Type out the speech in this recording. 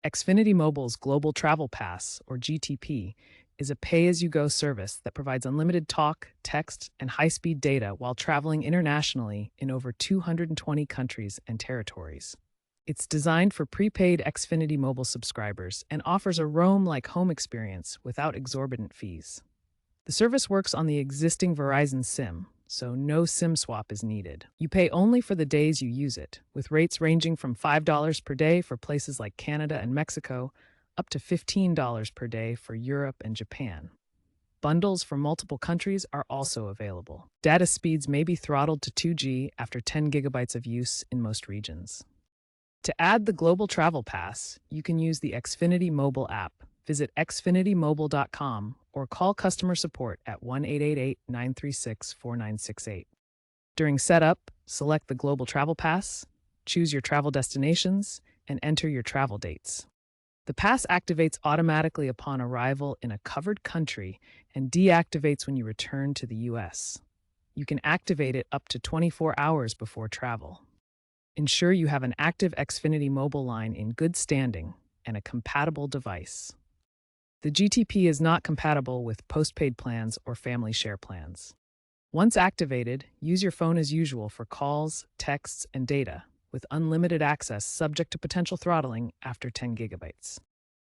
Xfinity Mobile's Global Travel Pass, or GTP, is a pay-as-you-go service that provides unlimited talk, text, and high-speed data while traveling internationally in over 220 countries and territories. It's designed for prepaid Xfinity Mobile subscribers and offers a roam-like home experience without exorbitant fees. The service works on the existing Verizon SIM, so no SIM swap is needed. You pay only for the days you use it, with rates ranging from $5 per day for places like Canada and Mexico up to $15 per day for Europe and Japan. Bundles for multiple countries are also available. Data speeds may be throttled to 2G after 10 gigabytes of use in most regions. To add the Global Travel Pass, you can use the Xfinity Mobile app. Visit xfinitymobile.com or call customer support at 1-888-936-4968. During setup, select the Global Travel Pass, choose your travel destinations, and enter your travel dates. The pass activates automatically upon arrival in a covered country and deactivates when you return to the U.S. You can activate it up to 24 hours before travel. Ensure you have an active Xfinity mobile line in good standing and a compatible device. The GTP is not compatible with postpaid plans or family share plans. Once activated, use your phone as usual for calls, texts, and data, with unlimited access subject to potential throttling after 10 gigabytes.